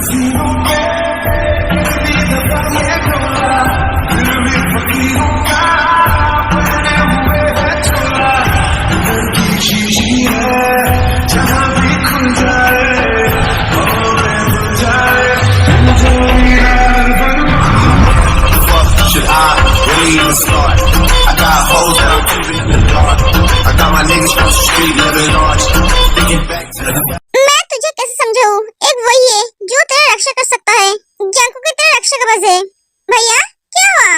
Should I really even start? I got hoes that I'm keeping in the dark. I got my niggas from the street living large. Thinking back to the मैं तुझे कैसे समझाऊं? एक वही है जो तेरा रक्षा कर सकता है। जानकू की तेरा रक्षा का बस है। भैया क्या हुआ?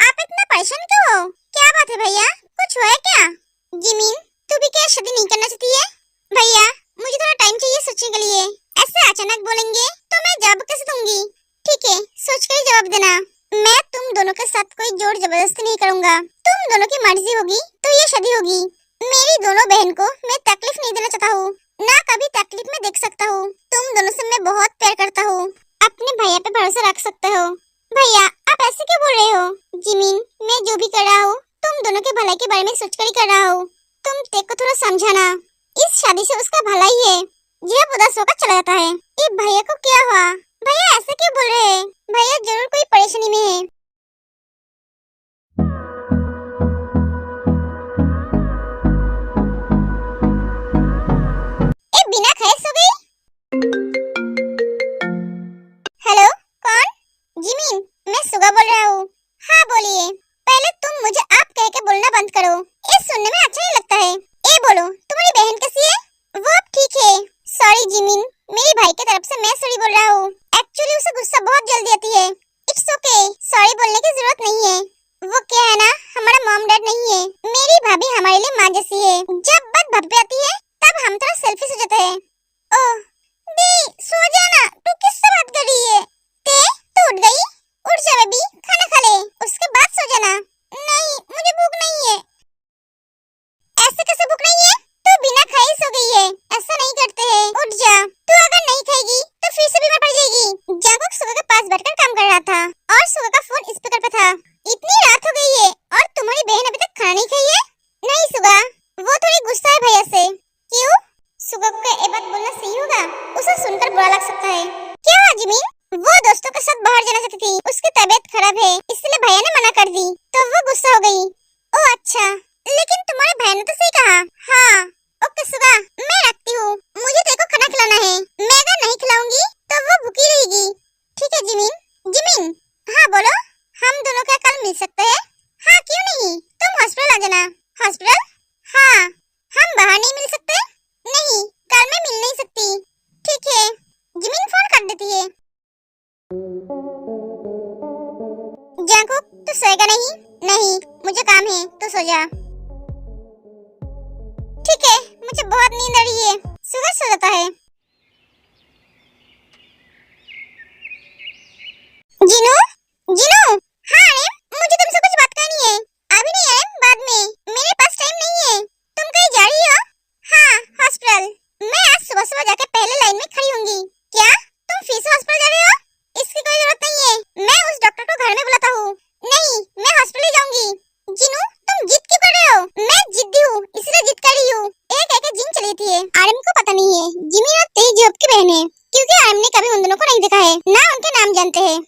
आप इतना परेशान क्यों हो? क्या बात है भैया? कुछ हुआ है क्या? जिमीन तू भी क्या शादी नहीं करना चाहती है? भैया मुझे थोड़ा टाइम चाहिए सोचने के लिए। ऐसे अचानक बोलेंगे तो मैं जवाब कैसे दूंगी? ठीक है सोच कर जवाब देना। मैं तुम दोनों के साथ कोई जोर जबरदस्ती नहीं करूंगा। तुम दोनों की मर्जी होगी तो ये शादी होगी। मेरी दोनों बहन को मैं तकलीफ नहीं देना चाहता हूँ, ना कभी तकलीफ में देख सकता हूँ। तुम दोनों से मैं बहुत प्यार करता हूँ। अपने भैया पे भरोसा रख सकते हो। भैया आप ऐसे क्यों बोल रहे हो? जिमीन मैं जो भी कर रहा हूँ तुम दोनों के भलाई के बारे में सोचकर ही कर रहा हूँ। तुम तेरे को थोड़ा समझाना। इस शादी से उसका भला ही है। यह उदास होकर चला जाता है। ये भैया को क्या हुआ? भैया ऐसे क्यों बोल रहे हैं? भैया जरूर कोई परेशानी में है। ए बिना खाए सो गई? हेलो कौन? जिमीन मैं सुगा बोल रहा हूँ। हाँ बोलिए। पहले तुम मुझे आप कह के बोलना बंद करो। ये सुनने में अच्छा नहीं लगता है। ए बोलो तुम्हारी बहन कैसी है? वो अब ठीक है। सॉरी जिमीन मेरी भाई की तरफ से मैं सॉरी बोल रहा हूँ। एक्चुअली उसे गुस्सा बहुत जल्दी आती है। इट्स ओके सॉरी बोलने की जरूरत नहीं है। वो क्या है ना हमारा मॉम डैड नहीं है। मेरी भाभी हमारे लिए माँ जैसी है। जब बात भाभी आती है तब हम थोड़ा सेल्फिश हो जाते हैं। ओह दी सो जाना। तू किससे बात कर रही है? ते तू उठ गई? उठ जा बेबी खाना खा ले उसके बाद सो जाना। नहीं मुझे भूख नहीं है। ऐसे कैसे भूख नहीं है? तू बिना खाए सो गई है। ऐसा नहीं करते हैं। उठ जा। तू अगर नहीं खाएगी तो फिर से बीमार पड़ जाएगी। जागो सुगा के पास बैठकर काम कर रहा था और सुगा का फोन स्पीकर पे था। इतनी रात हो गई है और तुम्हारी बहन अभी तक खाना नहीं खाई है? नहीं सुगा वो थोड़ी गुस्सा है भैया से। क्यों? सुगा को ये बात बोलना सही होगा? उसे सुनकर बुरा लग सकता है। क्या हुआ जिमीन? वो दोस्तों के साथ बाहर जाना चाहती थी। उसकी तबीयत खराब है इसलिए भैया ने मना कर दी तो वो गुस्सा हो गई। ओह अच्छा लेकिन तुम्हारे भाई ने तो सही कहा। हाँ ओके सुगा मैं रखती हूँ। मुझे तेरे को खाना खिलाना है। मैं अगर नहीं खिलाऊंगी तो वो भूखी रहेगी। ठीक है जिमीन। जिमीन हाँ बोलो। हम दोनों क्या कल मिल सकते हैं? हाँ क्यों नहीं। तुम हॉस्पिटल आ जाना। हॉस्पिटल? हाँ हम बाहर नहीं मिल सकते? नहीं कल मैं मिल नहीं सकती। ठीक है जिमीन फोन कर देती है। जाको तू सोएगा नहीं? नहीं मुझे काम है तो सो जा। ठीक है मुझे बहुत नींद आ रही है। सुबह सो जाता है। जिनू जिनू हाँ अरे मुझे तुमसे कुछ बात करनी है। अभी नहीं है बाद में। मेरे पास टाइम नहीं है। तुम कहीं जा रही हो? हाँ हॉस्पिटल। मैं आज सुबह सुबह जाकर पहले लाइन में खड़ी होंगी। क्या तुम फिर से हॉस्पिटल जा रहे हो? इसकी कोई जरूरत नहीं है। मैं उस डॉक्टर को घर में बुलाता हूँ। नहीं मैं हॉस्पिटल जाऊंगी। जिनू तुम जिद क्यों कर रहे हो? मैं जिद्दी हूँ इसलिए जिद कर रही हूँ। एक एक जिम चली थी। आरएम को पता नहीं है जिमी और तेज जॉब की बहन है क्योंकि आरएम ने कभी उन दोनों को नहीं देखा है ना उनके नाम जानते हैं।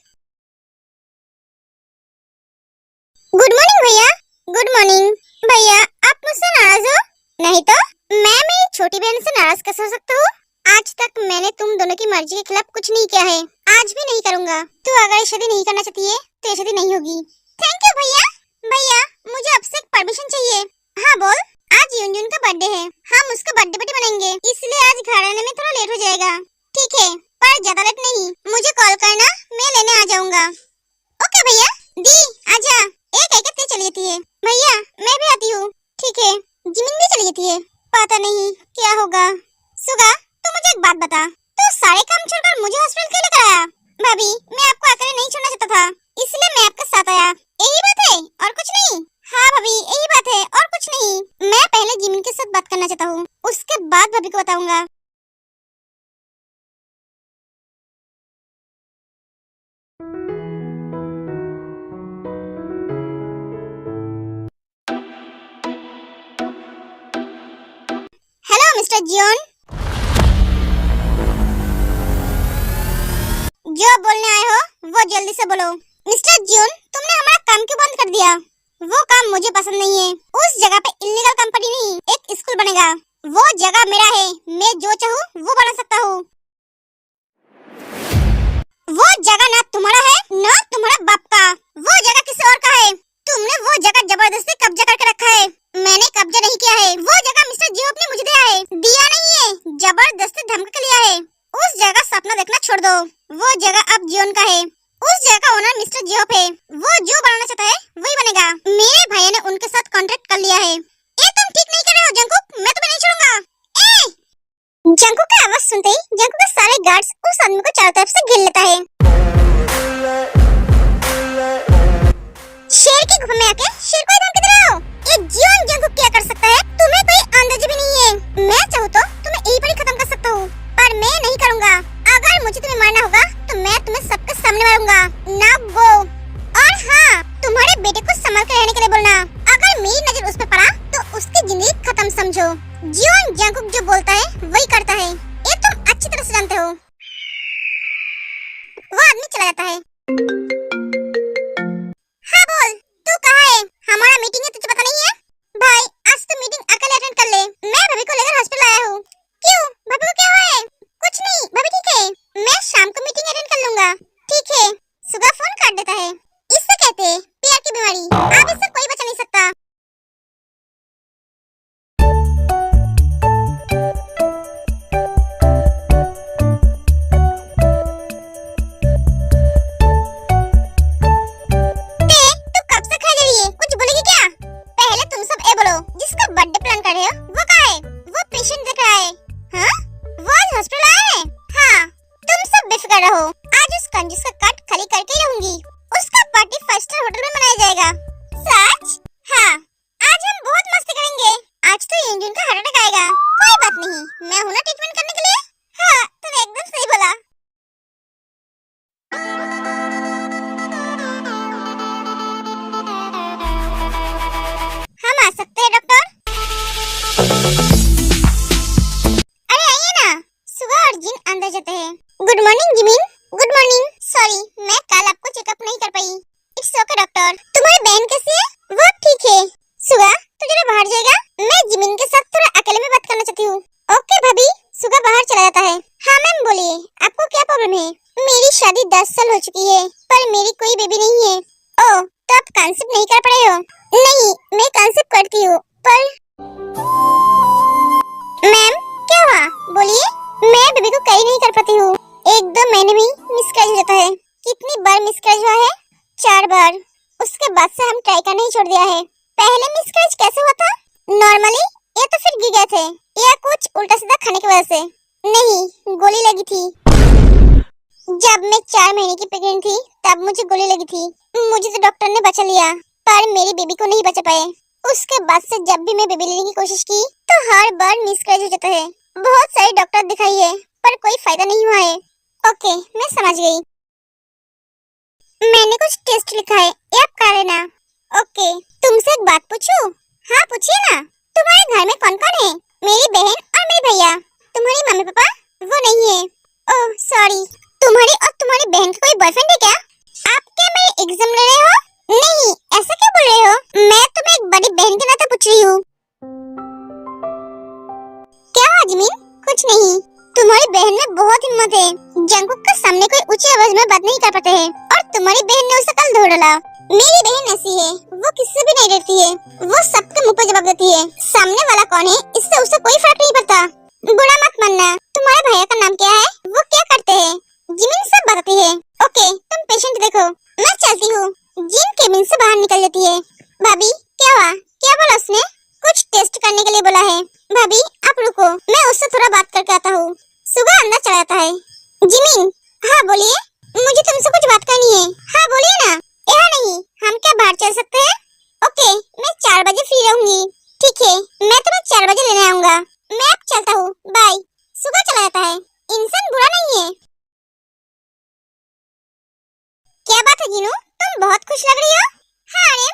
गुड मॉर्निंग भैया। Good morning. भैया आप मुझसे नाराज हो? नहीं तो मैं मेरी छोटी बहन से नाराज कैसे हो सकता हूँ? आज तक मैंने तुम दोनों की मर्जी के खिलाफ कुछ नहीं किया है। आज भी नहीं करूँगा। तू अगर शादी नहीं करना चाहती है तो ये शादी नहीं होगी। थैंक यू भैया। भैया मुझे आपसे एक परमिशन चाहिए। हाँ बोल। आज यूनजून का बर्थडे है। हम उसका बर्थडे पार्टी बनाएंगे इसलिए आज घर आने में थोड़ा लेट हो जाएगा। ठीक है पर ज्यादा लेट नहीं। मुझे कॉल करना मैं लेने आ जाऊंगा। ओके भैया। दी आजा। एक एक ते चली जाती है। भैया मैं भी आती हूँ। ठीक है जिमिन भी चली जाती है। पता नहीं क्या होगा। सुगा तू मुझे एक बात बता। तू सारे काम छोड़कर मुझे हॉस्पिटल क्यों लेकर आया? भाभी मैं आपको अकेले नहीं छोड़ना चाहता था इसलिए मैं आपके साथ आया। यही बात है और कुछ नहीं? हाँ भाभी यही बात है और कुछ नहीं। मैं पहले जिमिन के साथ बात करना चाहता हूँ उसके बाद भाभी को बताऊंगा। हेलो मिस्टर जियोन। जो बोलने आए हो वो जल्दी से बोलो। मिस्टर जून, तुमने हमारा काम क्यों बंद कर दिया? वो काम मुझे पसंद नहीं है। उस जगह पे इल्लीगल कंपनी नहीं, एक स्कूल बनेगा। वो जगह मेरा है, मैं जो चाहूँ वो बना सकता हूँ। वो जगह ना तुम्हारा है ना तुम्हारा बाप का, वो जगह किसी और का है। तुमने वो जगह जबरदस्ती कब्जा करके रखा है। मैंने कब्जा नहीं किया है, वो जगह मिस्टर जियोप ने मुझे दिया है। दिया नहीं है, जबरदस्ती धमकी के लिया है। उस जगह सपना देखना छोड़ दो, वो जगह अब जियोन का है। उस जगह का ओनर मिस्टर जियोप है, वो जो बनाना चाहता है वही बनेगा। मेरे भैया ने उनके साथ कॉन्ट्रैक्ट कर लिया है। ये तुम ठीक नहीं कर रहे हो जंकुक, मैं तुम्हें नहीं छोड़ूंगा। जंकुक की आवाज सुनते ही जंकुक के सारे गार्ड्स उस आदमी को चारों तरफ से घेर लेता है। शेर की गुफा में आके शेर को एकदम किधर आओ? ये जियोन जंकुक क्या कर सकता है, तुम्हें कोई अंदाजा भी नहीं है। मैं चाहूँ तो तुम्हें यहीं पर ही खत्म कर सकता हूँ, पर मैं नहीं करूँगा। अगर मुझे तुम्हें मारना होगा तो मैं तुम्हें सबके सामने मारूंगा। Now go. और हाँ, तुम्हारे बेटे को संभाल कर रहने के लिए बोलना। अगर मेरी नजर उस पे पड़ा तो उसकी जिंदगी खत्म समझो। जियोन जंकुक जो बोलता है वही करता है, ये तुम अच्छी तरह से जानते हो। वो आदमी चला जाता है। हाँ बोल, तू कहाँ है? हमारा मीटिंग है, तुझे पता नहीं है? भाई आज तो मीटिंग अकेले अटेंड कर ले, मैं भाभी को लेकर हॉस्पिटल आया हूँ। क्यों, भाभी को क्या हुआ है? कुछ नहीं, भाभी ठीक है, मैं शाम को मीटिंग अटेंड कर लूंगा। ठीक है। सुगा फोन काट देता है। इससे कहते हैं प्यार की बीमारी, अब इससे कोई बचा नहीं सकता। तू कब से खा रही है, कुछ बोलेगी क्या? पहले तुम सब ये बोलो, जिसका बर्थडे प्लान कर रहे हो वो कहाँ है? वो पेशेंट देख रहा है। हाँ, वो आज हॉस्पिटल आया है। हाँ, तुम सब बेफिक्र रहो, आज उस कंजूस का कट खाली करके ही रहूंगी। उसका पार्टी 5 स्टार होटल में मनाया जाएगा। सच? हाँ, आज हम बहुत मस्ती करेंगे। आज तो इंजन का हार्ट अटैक आएगा। कोई बात नहीं, मैं हूं ना ट्रीटमेंट करने के लिए। हाँ, तुमने एकदम सही बोला। हम आ सकते हैं डॉक्टर? अरे आइए ना। सुगा और जिन अंदर जाते हैं। Good morning Jimin. Good morning. Sorry, मैं कल आपको चेकअप नहीं कर पाई। It's okay doctor. तुम्हारी बहन कैसी है? वो ठीक है। सुगा, तू जरा बाहर जाएगा, मैं जिमिन के साथ थोड़ा अकेले में बात करना चाहती हूँ। ओके भाभी। सुगा बाहर चला जाता है। हाँ मैम बोलिए, आपको क्या प्रॉब्लम है? मेरी शादी 10 साल हो चुकी है, पर मेरी कोई बेबी नहीं है। ओह, तो आप कंसीव नहीं कर पा रहे हो? नहीं, मैं कंसीव करती हूँ, पर मैम क्या हुआ? बोलिए। मैं बेबी को कैरी नहीं कर पाती हूँ, 1-2 महीने में मिसकैरेज हो जाता है। कितनी बार मिसकैरेज हुआ है? 4 बार। उसके बाद से हम ट्राई करना ही छोड़ दिया है। पहले मिसकैरेज कैसे हुआ था? नॉर्मली, या तो फिर गिर गए थे, या कुछ उल्टा सीधा खाने की वजह से। नहीं, गोली लगी थी। जब मैं 4 महीने की प्रेग्नेंट थी तब मुझे गोली लगी थी। मुझे तो डॉक्टर ने बचा लिया, पर मेरी बेबी को नहीं बचा पाए। उसके बाद से जब भी मैं बेबी लेने की कोशिश की तो हर बार मिसकैरेज हो जाता है। बहुत सारे डॉक्टर दिखाई है, पर कोई फायदा नहीं हुआ है। ओके, मैं समझ गई। मैंने कुछ टेस्ट लिखा है, ये आप कर लेना। ओके, तुमसे एक बात पूछूं? हाँ पूछिए ना। तुम्हारे घर में कौन कौन है? मेरी बहन और मेरे भैया। तुम्हारी मम्मी पापा? वो नहीं है। Oh sorry. तुम्हारी और तुम्हारी बहन का कोई बॉयफ्रेंड है क्या? आप क्या मेरे एग्जाम ले रहे हो? नहीं, ऐसा क्या बोल रहे हो? मैं तुम्हें एक बड़ी बहन के नाते पूछ रही हूँ। क्या हुआ जिमिन? कुछ नहीं। तुम्हारी बहन में बहुत हिम्मत है, जंकुक के सामने कोई ऊंची आवाज में बात नहीं कर पाते हैं, और तुम्हारी बहन ने उसे कल धो डाला। मेरी बहन ऐसी है, वो किसी से भी नहीं डरती है, वो सबके मुंह पे जवाब देती है। सामने वाला कौन है इससे उसे कोई फर्क नहीं पड़ता। बुरा मत मानना। तुम्हारे भैया का नाम क्या है? वो क्या करते हैं? जिमिन सब बताती है। ओके, तुम पेशेंट देखो, मैं चलती हूँ। जिन केबिन से बाहर निकल जाती है। भाभी क्या हुआ? क्या बोला उसने? कुछ टेस्ट करने के लिए बोला है। भाभी आप रुको, मैं उससे थोड़ा बात करके आता हूँ। सुगा अंदर चला जाता है। जिमिन। हाँ बोलिए, मुझे तुमसे कुछ बात करनी है। हाँ बोलिए ना। यहाँ नहीं, हम क्या बाहर चल सकते हैं? ओके, मैं 4 बजे फ्री रहूंगी। ठीक है, मैं तुम्हें 4 बजे लेने आऊंगा। मैं अब चलता हूँ, बाय। सुगा चला जाता है। इंसान बुरा नहीं है। क्या बात है जिनू, तुम बहुत खुश लग रही हो। हाँ अरे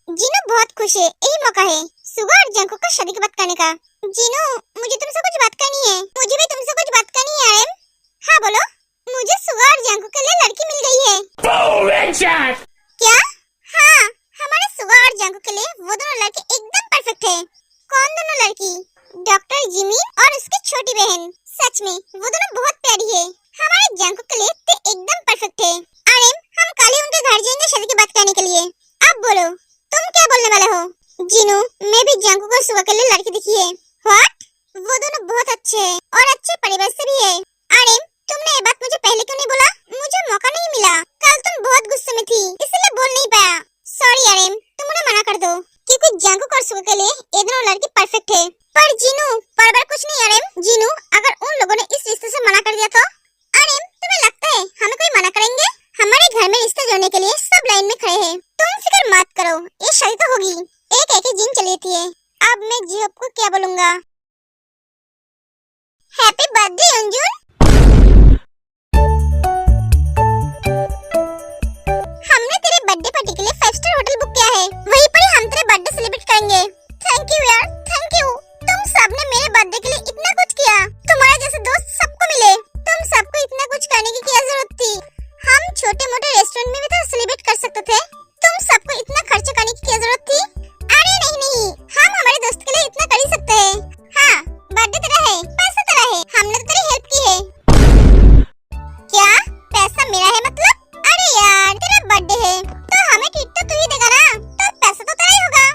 जिनू बहुत खुश है, यही मौका है सुगा और जंकुक का शादी की बात करने का। जिनू, मुझे तुमसे कुछ बात करनी है। मुझे भी तुमसे कुछ बात करनी है आर्यन। हाँ बोलो। मुझे सुगा और जंकुक के लिए chat. क्या? हाँ, हमारे सुगा और जांकू के लिए वो दोनों लड़के एकदम परफेक्ट है। कौन दोनों लड़की? डॉक्टर जिमी और उसकी छोटी बहन। सच में वो दोनों बहुत प्यारी है। हमारे जांकू के लिए ते एकदम परफेक्ट है। आर्यन, हम कल ही उनके घर जाएंगे शादी की बात करने के लिए। अब बोलो, तुम क्या बोलने वाले हो? जिनू, मैं भी जांकू को सुगा के लिए लड़की दिखी है। व्हाट? वो दोनों बहुत अच्छे हैं और अच्छे परिवार से भी है। आर्यन, तुमने ये बात मुझे पहले क्यों नहीं बोला? मुझे मौका नहीं मिला। कल तुम बहुत गुस्से में थी, इसलिए बोल नहीं पाया। सॉरी आर्यन, तुम उन्हें मना कर दो, क्योंकि जांकू और सुगा के लिए ये दोनों लड़की परफेक्ट है। पर जिनू, पर कुछ नहीं आर्यन। जिनू, अगर उन लोगों ने इस रिश्ते से मना कर दिया तो? आर्यन, तुम्हें लगता है हमें कोई मना करेंगे? हमारे घर में रिश्ते जोड़ने के लिए सब लाइन में खड़े हैं। तुम फिक्र मत करो, ये शादी तो होगी। एक एक जिन चली थी है। अब मैं जीप को क्या बोलूँगा? हैप्पी बर्थडे अंजुन। हमने तेरे बर्थडे पार्टी के लिए 5 स्टार होटल बुक किया है। वहीं पर ही हम तेरे बर्थडे सेलिब्रेट करेंगे। थैंक यू यार, थैंक यू। तुम सबने मेरे बर्थडे के लिए इतना कुछ किया। तुम्हारे जैसे दोस्त सबको मिले। तुम सबको इतना कुछ करने की क्या जरूरत थी? हम छोटे मोटे रेस्टोरेंट में भी तो सेलिब्रेट कर सकते थे। तुम सबको इतना खर्चा करने की क्या जरूरत थी? अरे नहीं, हम हमारे दोस्त के लिए इतना कर ही सकते हैं। हाँ, बर्थडे तेरा है, पैसा तेरा है, हमने तो तेरी हेल्प की है। क्या? पैसा मेरा है मतलब? अरे यार, तेरा बर्थडे है तो हमें ट्रीट तो तू ही देगा ना, तो पैसा तो तेरा ही होगा।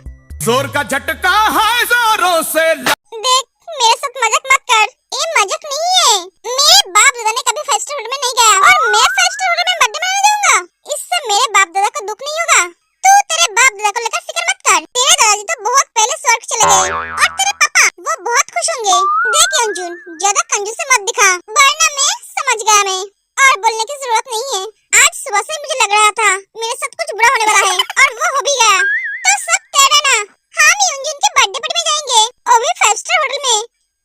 जोर का झटका है जोरों से देख, मेरे साथ मजाक मत कर। ये मजाक नहीं है। मेरे बाप दादा ने कभी 5 स्टार होटल में नहीं गया और मैं 5 स्टार होटल में बर्थडे मनाने दूंगा। इससे मेरे बाप दादा को दुख नहीं होगा। तू तेरे बाप दादा को लेकर फिक्र मत कर। तेरे दादाजी तो बहुत पहले स्वर्ग चले गए और तेरे पापा वो बहुत खुश होंगे। देख अंजुन, ज्यादा कंजूसी मत दिखा, वरना मैं समझ गया। मैं और बोलने की जरूरत नहीं है। आज सुबह से मुझे लग रहा था मेरे साथ कुछ बुरा होने वाला है और वो हो भी गया। तो सब तेरा ना। हम अंजुन के बर्थडे पार्टी में जाएंगे, वो भी 5 स्टार होटल में।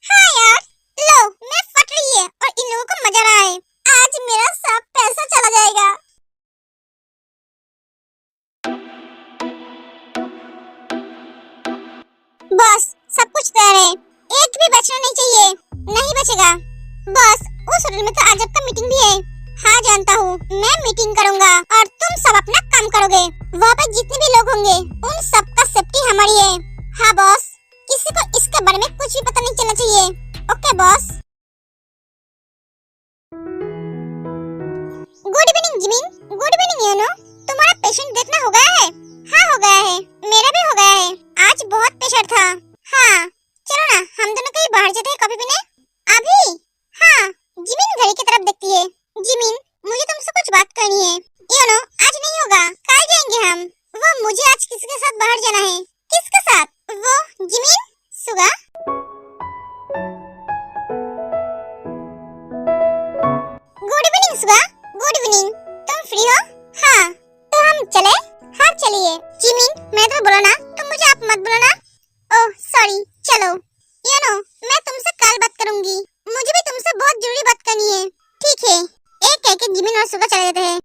हाँ यार, लो मैं फट रही है और इन लोगों को मजा रहा है। आज मेरा सब पैसा चला जाएगा। बॉस, सब कुछ तैयार है, एक भी बचना नहीं चाहिए। नहीं बचेगा। बॉस, उस होटल में तो आज आपका मीटिंग भी है। हाँ जानता हूँ, मैं मीटिंग करूँगा और तुम सब अपना काम करोगे। वहाँ पे जितने भी लोग होंगे उन सब का सेफ्टी हमारी है। हाँ बॉस, किसी को इसके बारे में कुछ भी पता नहीं चलना चाहिए। Okay boss. Good evening Jimin. Good evening YONO. तुम्हारा पेशेंट देखना हो गया है? हाँ हो गया है, मेरा भी हो गया है। आज बहुत प्रेशर था। हाँ, चलो ना हम दोनों कहीं बाहर जाते हैं कॉफी पीने। अभी? हाँ। जिमिन घड़ी की तरफ देखती है। जिमिन, मुझे तुमसे कुछ बात करनी है। योनो, आज नहीं होगा, कल जाएंगे हम। वो मुझे आज किसके साथ बाहर जाना है। किसके साथ? वो Jimin, Suga. Good evening Suga. Good evening. तुम फ्री हो? हाँ, तो हम चले? हाँ चलिए। जिमिन, मैं तो बोला ना, तुम मुझे आप मत बोलो ना। ओह सॉरी, चलो। योनो, मैं तुमसे कल बात करूंगी। मुझे भी तुमसे बहुत जरूरी बात करनी है। ठीक है। एक जिमिन और सुगा चले जाते हैं।